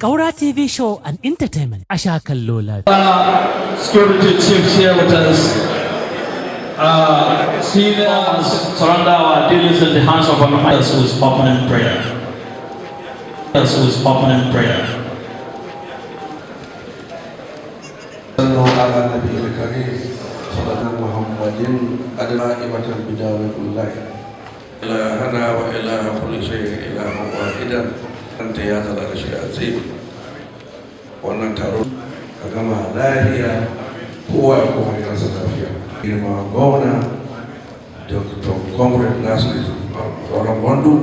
Kaura TV show and entertainment. Asha kallo lafiya. Security chiefs here with us. Seniors surrender our dealings in the hands of our mothers who is opening prayer. على النبي الكريم صلى محمد أدنى إمة البداية كلها إلهنا وإله كل شيء إله واحدا أنت يا ذا العرش العظيم وننتظر كما لا هي هو يقوم برأس الأفيا إنما قونا دكتور كومريد ناسل orang wandu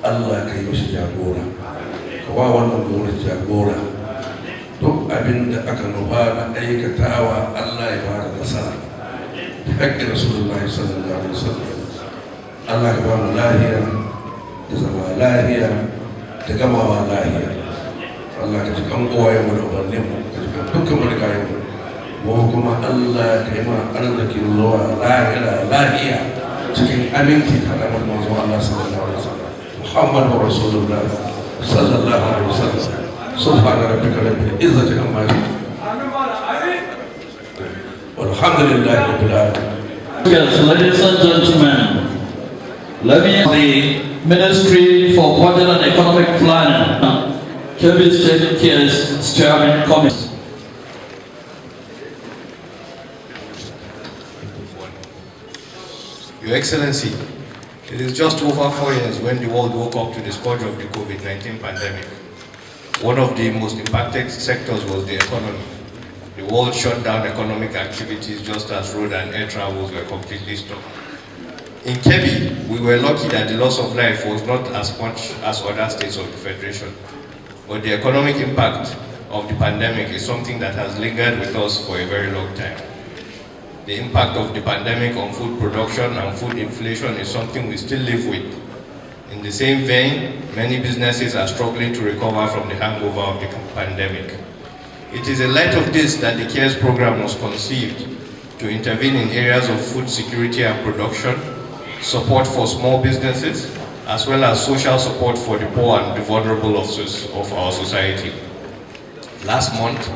Allah kai mishi jagora kawa wannan gwamnati jagora duk abin da aka nufa na aikatawa Allah ya bada nasara da haƙƙin Rasulullahi sallallahu alaihi wasallam Allah ya ba mu lahiya da zama lahiya da gamawa lahiya Allah ka ji kan uwayen mu da ubannin mu ka ji kan dukkan marigayen mu kuma Allah ka yi ma arzikin zuwa lahiya cikin aminci ta da manzon Allah sallallahu alaihi wasallam Muhammadu Rasulullah sallallahu alaihi wasallam سبحان ربك رب العزة عما يصفون والحمد لله رب العالمين. Yes, ladies and gentlemen, let me the Ministry for Budget and Economic Planning, Kebbi State Cares Chairman Committee. Your Excellency, it is just over 4 years when the world woke up to the scourge of the COVID-19 pandemic. One of the most impacted sectors was the economy. The world shut down economic activities just as road and air travels were completely stopped. In Kebbi, we were lucky that the loss of life was not as much as other states of the Federation. But the economic impact of the pandemic is something that has lingered with us for a very long time. The impact of the pandemic on food production and food inflation is something we still live with. In the same vein, many businesses are struggling to recover from the hangover of the pandemic. It is in light of this that the CARES program was conceived to intervene in areas of food security and production, support for small businesses, as well as social support for the poor and the vulnerable of our society. Last month,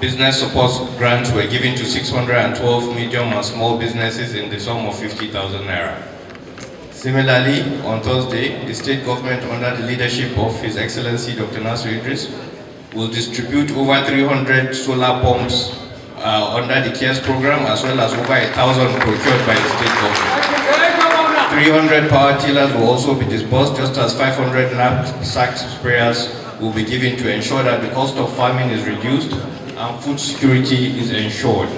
business support grants were given to 612 medium and small businesses in the sum of 50,000 naira. Similarly, on Thursday, the state government, under the leadership of His Excellency Dr. Nasir Idris, will distribute over 300 solar pumps under the CARES program, as well as over 1,000 procured by the state government. 300 power tillers will also be disbursed, just as 500 knapsack sprayers will be given to ensure that the cost of farming is reduced and food security is ensured.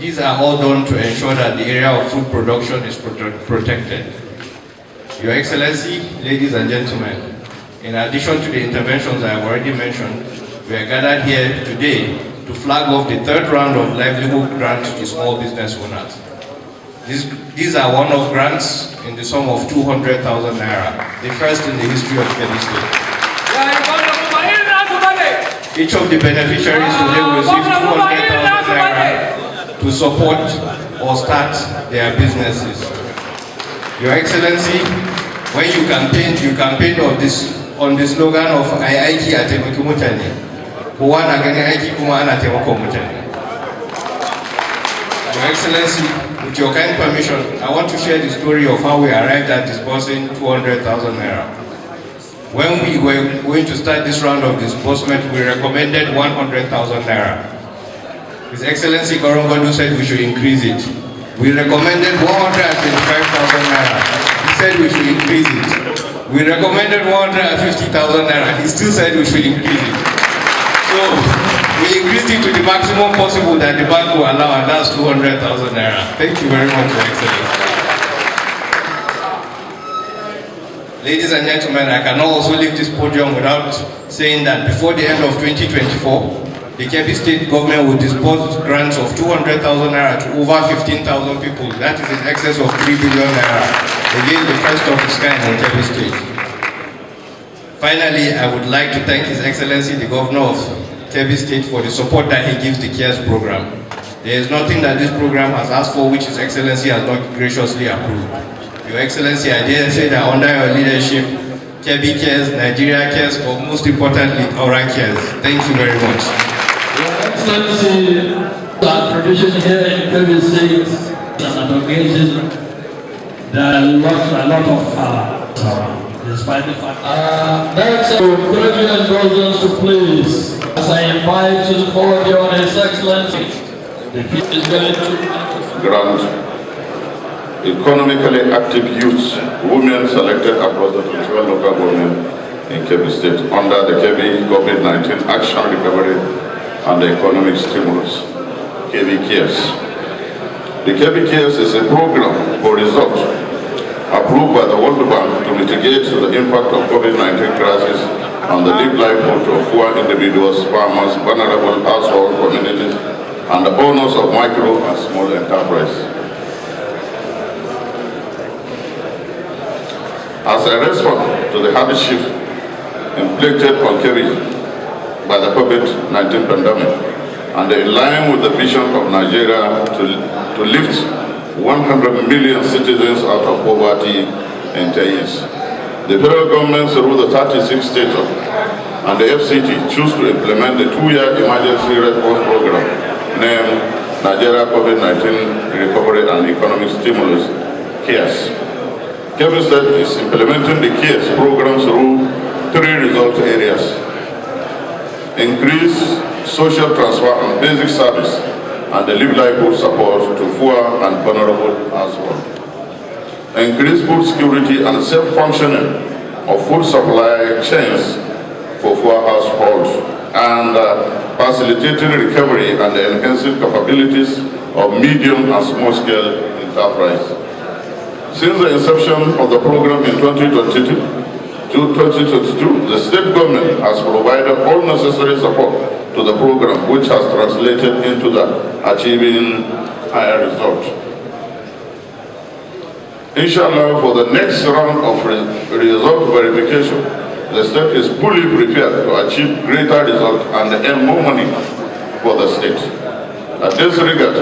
These are all done to ensure that the area of food production is protected. Your Excellency, ladies and gentlemen, in addition to the interventions I have already mentioned, we are gathered here today to flag off the third round of livelihood grants to small business owners. These are one-off grants in the sum of 200,000 naira, the first in the history of Kebbi State. Each of the beneficiaries today will receive 200,000 naira to support or start their businesses. Your Excellency, when you campaigned on the slogan of "I aiki a taimaki mutane," kowa na ganin aiki kuma ana taimakon mutane. Your Excellency, with your kind permission, I want to share the story of how we arrived at disbursing 200,000 naira. When we were going to start this round of disbursement, we recommended 100,000 naira. His Excellency Gorongodu said we should increase it. We recommended 125,000 naira. He said we should increase it. We recommended 150,000 naira. He still said we should increase it. So we increased it to the maximum possible that the bank will allow, and that's 200,000 naira. Thank you very much, Your Excellency. Ladies and gentlemen, I cannot also leave this podium without saying that before the end of 2024, the Kebbi State government will disburse grants of 200,000 naira to over 15,000 people. That is in excess of 3 billion naira. Again, the first of its kind in Kebbi State. Finally, I would like to thank His Excellency, the Governor of Kebbi State, for the support that he gives the CARES program. There is nothing that this program has asked for which His Excellency has not graciously approved. Your Excellency, I dare say that under your leadership, Kebbi cares, Nigeria cares, but most importantly, Aura cares. Thank you very much. Your Excellency, our tradition here in Kebbi State and occasion, there are a lot of around, despite the fact. Next, President Presidents to please, as I invite you to forward on His Excellency, the people is going to grant economically active youths, women selected across the 21 local government in Kebbi State under the Kebbi COVID-19 Action Recovery and Economic Stimulus, Kebbi Cares. The Kebbi Cares is a program for result approved by the World Bank to mitigate the impact of COVID-19 crisis on the livelihood of poor individuals, farmers, vulnerable household communities, and the owners of micro and small enterprises. As a response to the hardship inflicted on Kebbi by the COVID-19 pandemic, and in line with the vision of Nigeria to lift 100 million citizens out of poverty in 10 years, the federal government, through the 36 states and the FCT, choose to implement the 2-year emergency response program named Nigeria COVID-19 Recovery and Economic Stimulus, CARES. Kebbi State is implementing the CARES program through 3 result areas: increase social transfer and basic service and the livelihood support to poor and vulnerable households; increase food security and safe functioning of food supply chains for poor households; and facilitating recovery and enhancing capabilities of medium and small-scale enterprise. Since the inception of the program in 2022, the state government has provided all necessary support to the program, which has translated into the achieving higher results. Inshallah, for the next round of result verification, the state is fully prepared to achieve greater results and earn more money for the state. At this regard,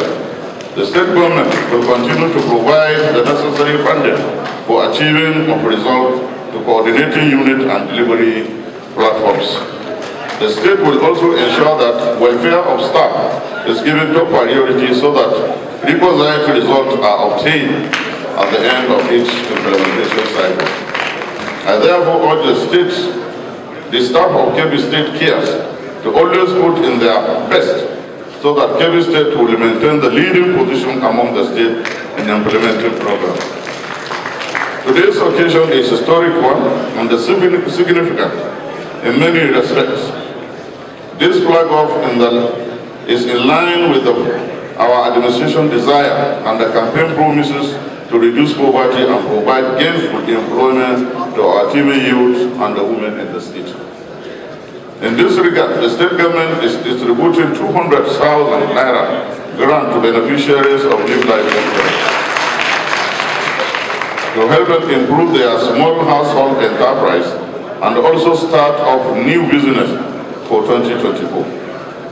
the state government will continue to provide the necessary funding for achieving of results to coordinating unit and delivery platforms. The state will also ensure that welfare of staff is given top priority so that requisite results are obtained at the end of each implementation cycle. I therefore urge the staff of Kebbi State Cares to always put in their best so that Kebbi State will maintain the leading position among the state in implementing programs. Today's occasion is a historic one and significant in many respects. This flag-off is in line with our administration desire and the campaign promises to reduce poverty and provide gainful employment to our teeming youth and the women in the state. In this regard, the state government is distributing 200,000 naira grant to beneficiaries of Live Life to help them improve their small household enterprise and also start off new business for 2024.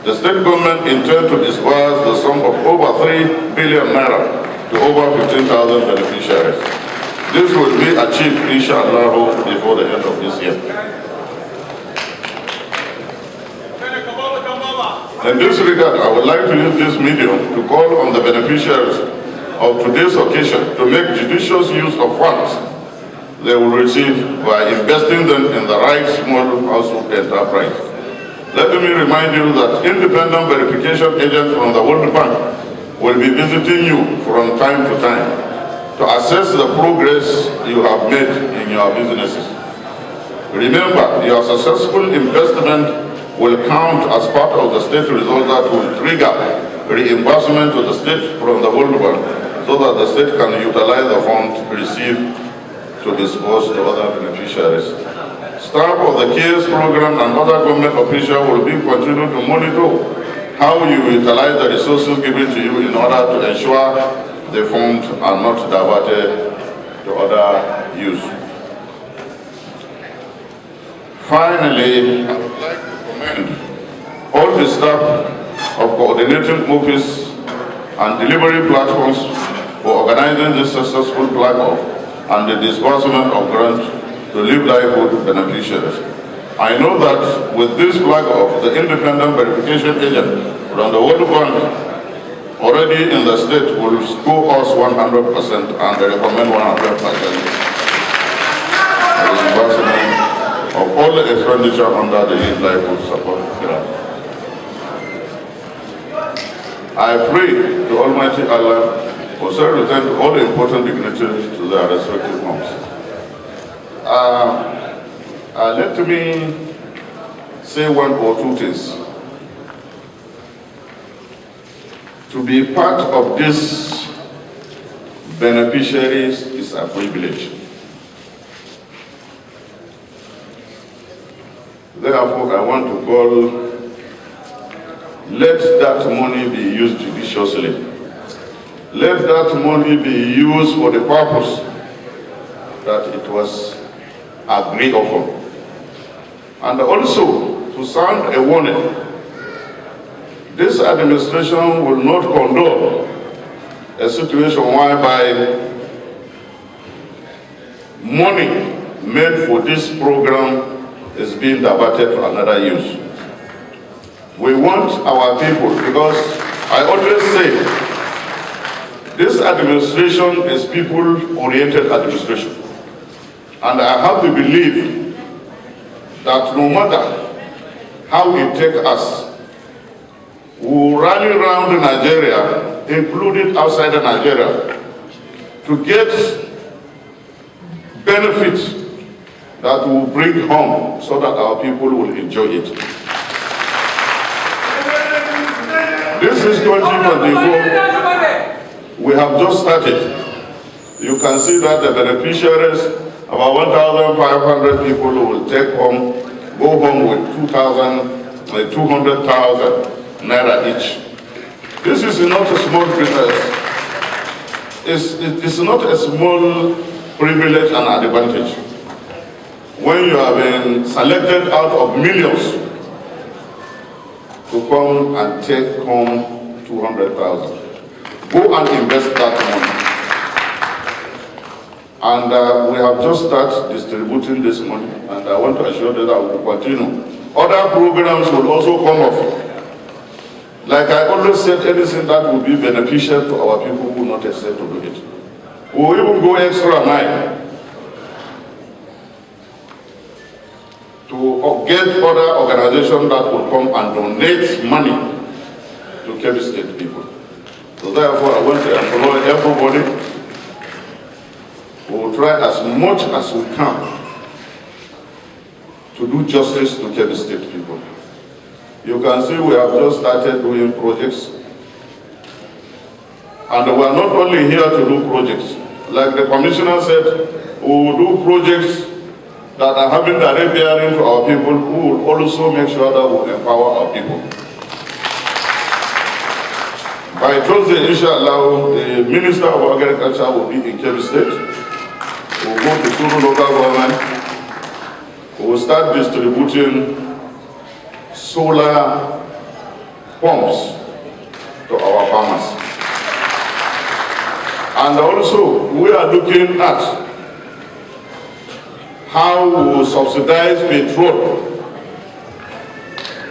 The state government intends to disburse the sum of over 3 billion naira to over 15,000 beneficiaries. This will be achieved, inshallah, before the end of this year. In this regard, I would like to use this medium to call on the beneficiaries of today's occasion to make judicious use of funds they will receive by investing them in the right small household enterprise. Let me remind you that independent verification agents from the World Bank will be visiting you from time to time to assess the progress you have made in your businesses. Remember, your successful investment will count as part of the state result that will trigger reimbursement to the state from the World Bank so that the state can utilize the funds received to disburse to other beneficiaries. Staff of the CARES program and other government officials will be continuing to monitor how you utilize the resources given to you in order to ensure the funds are not diverted to other use. Finally, I would like to commend all the staff of coordinating office and delivery platforms for organizing this successful flag-off and the disbursement of grants to live livelihood beneficiaries. I know that with this flag of the independent verification agent from the World Bank already in the state will score us 100% and they recommend 100% the reimbursement of all the expenditure under the Live Livelihood Support Grant. I pray to Almighty Allah for return to all the important dignitaries to their respective homes. Let me say one or two things. To be part of these beneficiaries is a privilege. Therefore, I want to call, let that money be used judiciously. Let that money be used for the purpose that it was agreed upon. And also, to sound a warning, this administration will not condone a situation whereby money made for this program is being diverted to another use. We want our people, because I always say, this administration is people-oriented administration. And I have to believe that no matter how it takes us, we will rally around Nigeria, including outside of Nigeria, to get benefits that will bring home so that our people will enjoy it. This is 2024. We have just started. You can see that the beneficiaries, about 1,500 people will take home, go home with 200,000 naira each. This is not a small privilege. It's not a small privilege and advantage. When you have been selected out of millions to come and take home 200,000, go and invest that money. And we have just started distributing this money, and I want to assure you that we will continue. Other programs will also come up. Like I always said, anything that will be beneficial to our people will not hesitate to do it. We will even go extra mile to get other organizations that will come and donate money to Kebbi State people. So therefore, I want to employ everybody. We will try as much as we can to do justice to Kebbi State people. You can see we have just started doing projects. And we are not only here to do projects. Like the commissioner said, we will do projects that are having direct bearing to our people, who will also make sure that we empower our people. By Thursday, inshallah, the Minister of Agriculture will be in Kebbi State. We will go to Suru local government. We will start distributing solar pumps to our farmers. And also, we are looking at how we will subsidize petrol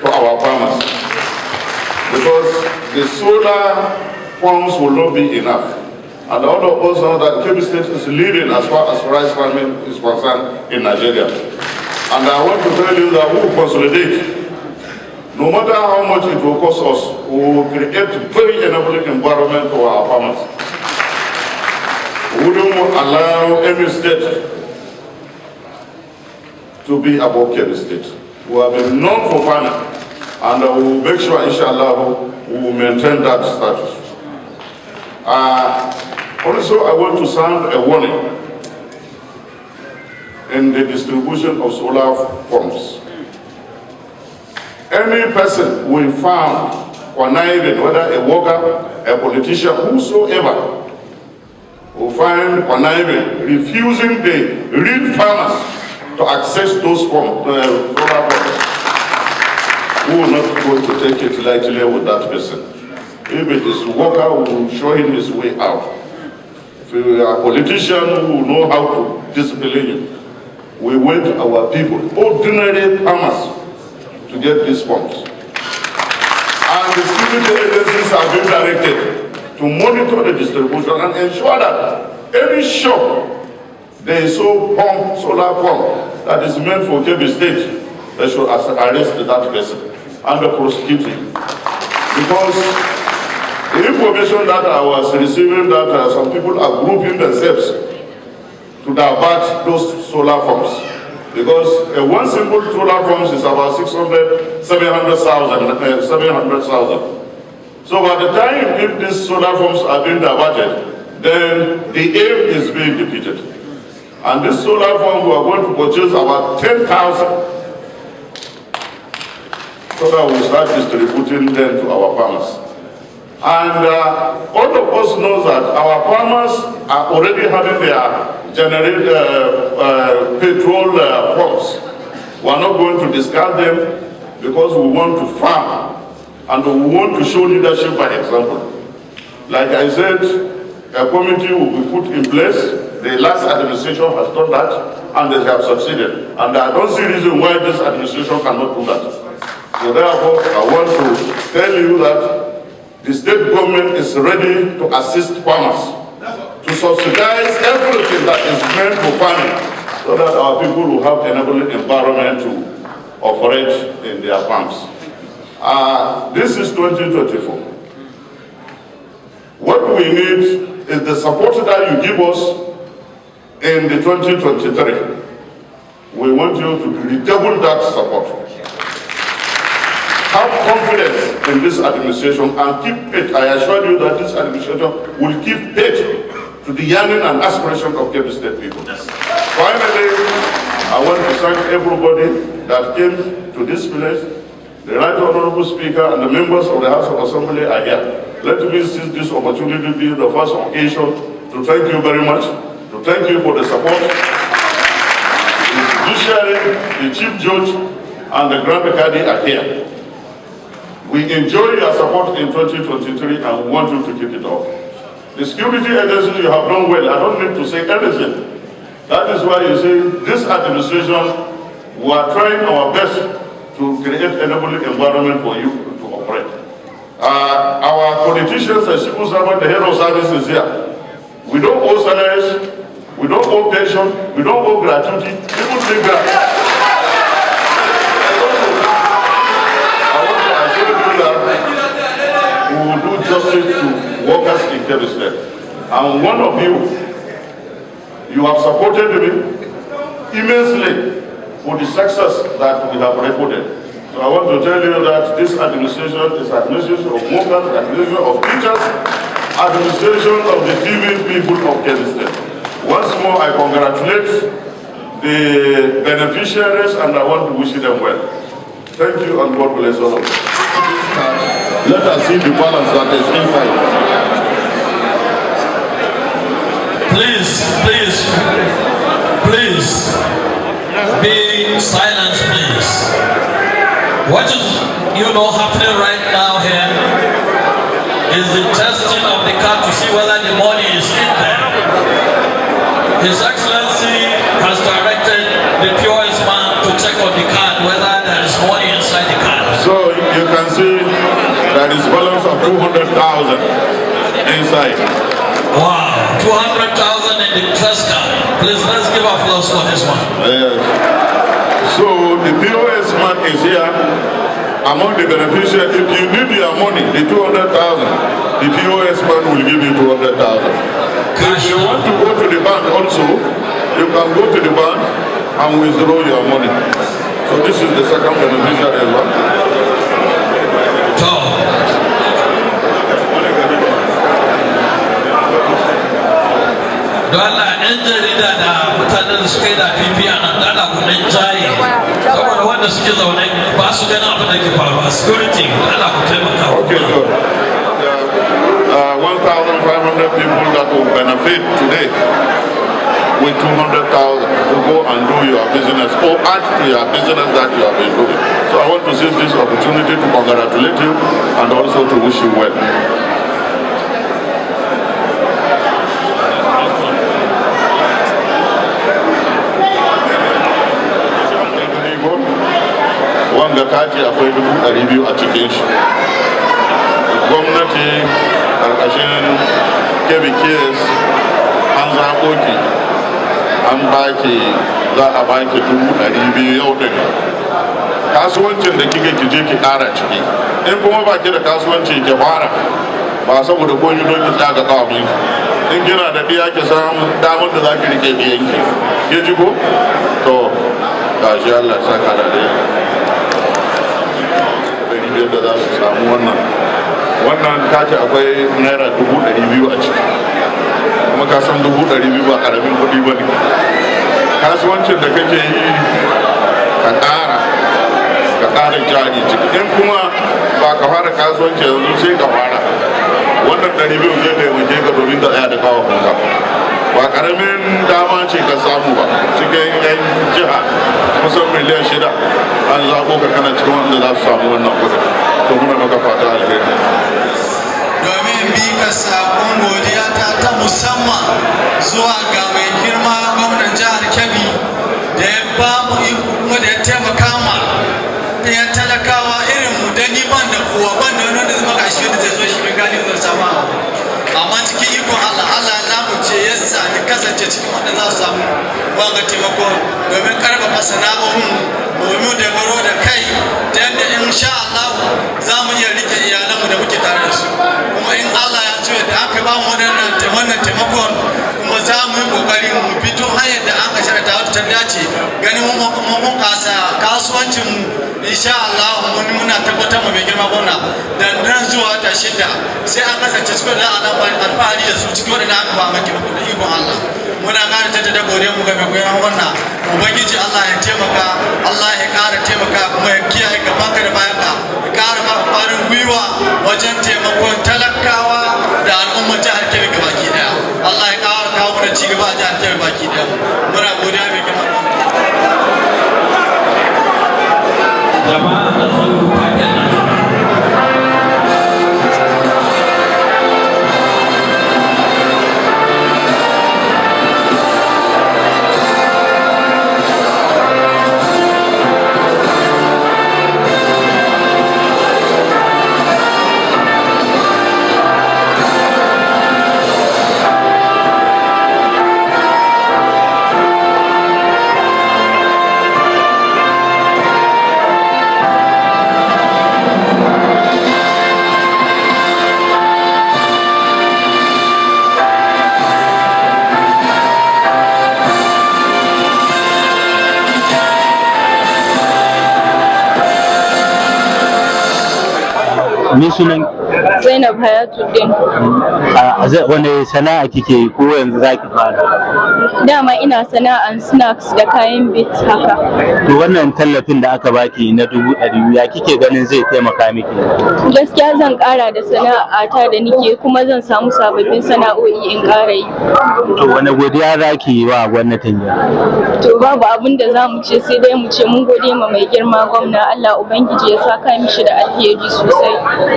to our farmers. Because the solar pumps will not be enough. And all of us know that Kebbi State is leading as far as rice farming is concerned in Nigeria. And I want to tell you that we will consolidate. No matter how much it will cost us, we will create a very enabling environment for our farmers. We wouldn't allow any state to be above Kebbi State. We have been known for farming, and we will make sure, inshallah, we will maintain that status. Also, I want to sound a warning in the distribution of solar pumps. Any person we found conniving, whether a worker, a politician, whosoever, will find conniving, refusing the real farmers to access those solar pumps, we will not go to take it lightly with that person. If it is a worker, we will show him his way out. If you are a politician, we will know how to discipline you. we want our people, ordinary farmers, to get these funds. And the security agencies have been directed to monitor the distribution and ensure that any shop there is solar pump that is meant for Kebbi State, they should arrest that person and prosecute him. Because the information that I was receiving that some people are grouping themselves to divert those solar pumps. Because one simple solar pump is about 700,000. So by the time if these solar pumps are being diverted, then the aim is being defeated. And this solar pump we are going to purchase about 10,000 so that we start distributing them to our farmers. And all of us know that our farmers are already having their petrol pumps. We are not going to discard them because we want to farm and we want to show leadership by example. Like I said, a committee will be put in place. The last administration has done that and they have succeeded. And I don't see reason why this administration cannot do that. So therefore, I want to tell you that the state government is ready to assist farmers, to subsidize everything that is meant for farming, so that our people will have enabling environment to operate in their farms. This is 2024. What we need is the support that you give us in the 2023. We want you to redouble that support. Have confidence in this administration and keep faith. I assure you that this administration will keep faith to the yearning and aspiration of Kebbi State people. Finally, I want to thank everybody that came to this place. The Right Honorable Speaker and the members of the House of Assembly are here. Let me seize this opportunity to be the first occasion to thank you very much, to thank you for the support. The judiciary, the Chief Judge, and the Grand Vicar are here. We enjoy your support in 2023 and we want you to keep it up. The security agencies, you have done well. I don't need to say anything. That is why you see this administration, we are trying our best to create an enabling environment for you to operate. Our politicians and civil servants, the head of service is here. We don't owe salaries, we don't owe pension, we don't owe gratuity. People think that. We will do justice to workers in Kebbi State. And one of you have supported me immensely for the success that we have recorded. So I want to tell you that this administration is administration of workers, administration of teachers, administration of the TV people of Kebbi State. Once more, I congratulate the beneficiaries and I want to wish them well. Thank you and God bless all of you. Let us see the balance that is inside. Please be silent, please. What is happening right now here is the testing of the card to see whether the money is in there. His Excellency has directed the POS man to check on the card whether there is money inside the card. So you can see there is balance of 200,000 inside. Wow, 200,000 in the first card. Please, let's give applause for this one. Yes. So the POS man is here among the beneficiaries. If you need your money, the 200,000, the POS man will give you 200,000. If you want to go to the bank also, you can go to the bank and withdraw your money. So this is the second beneficiary as well. Allah ɗan jarida da mutanen da suka yi da fifi a nan da Allah ku ɗan jaye saboda wanda suke zaune ba su ganin abin da ke faruwa security Allah ku taimaka. Okay, good. 1,500 people that will benefit today with 200,000 to go and do your business or add to your business that you have been doing. So I want to seize this opportunity to congratulate you and also to wish you well. kati akwai 200,000 a cikin shi. Gwamnati Karkashin Kebbi an zaɓo ki an baki za a baki 200,000 yau din. Kasuwancin da kike ki je ki ƙara ciki. In kuma baki da kasuwanci ki fara ba saboda ko yi don ki tsaya ga kawai. In kina da biya ki samu damar da za ki rike biyanki. Ke ji ko? To gashi Allah saka da dai. Da za su samu wannan kati akwai naira 200,000 a ciki. Kuma ka san 200,000 ba karamin kuɗi ba ne. Kasuwancin da kake yi ka ƙara jari ciki. In kuma ba ka fara kasuwanci yanzu sai ka fara. Wannan 200 zai taimake ka domin ka tsaya da kawo kanka. Ba karamin dama ce ka samu ba cikin 'yan jiha kusan miliyan 6 an zaɓo ka kana cikin wanda za su samu wannan kudin. To muna maka fata alheri. Domin mika sakon godiya ta musamman zuwa ga mai girma gwamnan jihar Kebbi da ya ba mu iko kuma da ya taimaka ma ɗayan talakawa irin mu da ni ban da kowa ban da wani da zama gashi da zai zo shi mai gani zai samu amma cikin ikon Allah lamunce ya sami kasance cikin wanda za su samu wanga taimako domin karfafa sana'o'in domin da baro da kai ta yadda insha Allah za mu iya rike iyalanmu da muke tare da su kuma in Allah ya so da aka ba mu wannan taimakon kuma za mu yi kokari mu fito hanyar da aka sharata wata ta dace ganin mun kasa kasuwancin mu insha Allah muna tabbatar mu mai girma gwamna da nan zuwa ta 6 sai an kasance cikin da alfahari da su cikin wanda aka ba maki da ikon Allah muna ƙara da godiya mu ga mai goyon wannan ubangiji Allah ya taimaka Allah ya ƙara taimaka kuma ya kiyaye gaban ka da bayan ka ya ƙara ba ƙwarin gwiwa wajen taimakon talakawa da al'ummar jihar Kebbi gabaki daya Allah ya ƙara kawo mana ci gaba a jihar Kebbi baki daya muna godiya mai girma jama'a da sauran kayan nan. Ni sunan Zainab Hayatuddin. Wani sana'a kike ko yanzu zaki fara? Dama ina sana'an snacks da kayan bit haka. To wannan tallafin da aka baki na 200,000 ya kike ganin zai taimaka miki? Gaskiya zan kara da sana'ata da nike kuma zan samu sababbin sana'o'i in kara yi. To wani godiya zaki yi wa gwamnatin jiha? To babu abin da za mu ce sai dai mu ce mun gode ma mai girma gwamna Allah Ubangiji ya saka mishi da alheri sosai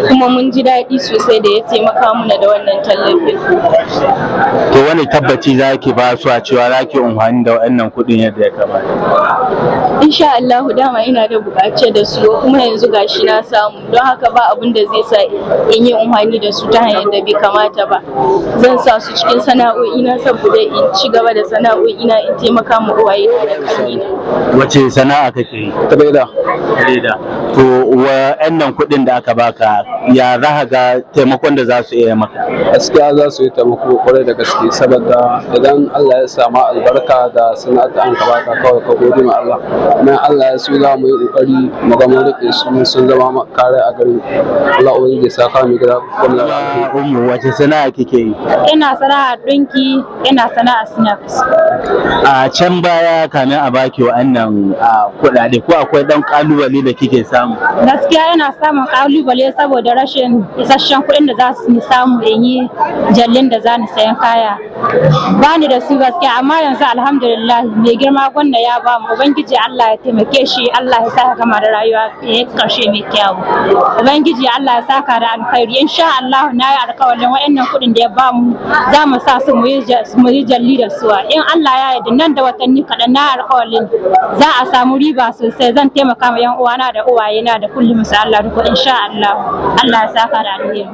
kuma mun ji daɗi sosai da ya taimaka mana da wannan tallafin. To wani tabbaci zaki ba su a cewa zaki amfani da wannan kuɗin yadda ya kamata? Insha Allah dama ina da buƙace da su kuma yanzu gashi na samu don haka ba abin da zai sa in yi amfani da su ta hanyar da bai kamata ba. Zan sa su cikin sana'o'i na saboda in ci gaba da sana'o'i na in taimaka ma uwaye da ƙannina. Wace sana'a kake yi? Trader. To wa'annan kuɗin da aka baka ya za ka ga taimakon da za su iya maka? Gaskiya za su yi taimako kwarai da gaske saboda idan Allah ya samu albarka da sana'ar da an ka baka kawai ka gode ma Allah. Kuma Allah ya so za mu yi kokari mu ga mun rike su sun zama kare a garin Allah ubangiji ya saka mu gida wallahi. Ummu wace sana'a kike yi? Ina sana'ar dinki, ina sana'ar snacks. A can baya kamin a baki wa'annan kuɗaɗe ko akwai ɗan ƙalubale da kike samu? Gaskiya yana samun kalubale saboda rashin isasshen kuɗin da za su samu in yi jallin da za ni sayan kaya ba ni da su gaskiya, amma yanzu alhamdulillah mai girma gwamna ya ba mu. Ubangiji Allah ya taimake shi, Allah ya saka kama da rayuwa ya karshe mai kyau. Ubangiji Allah ya saka da alkhairi. Insha Allah na yi alkawarin wa'annan kuɗin da ya ba mu za mu sa su mu yi jalli da su. In Allah ya yarda nan da watanni kaɗan na alkawarin za a samu riba sosai. Zan taimaka ma 'yan uwana da uwayena da kullum insha Allah insha Allah. Allah ya saka da alheri.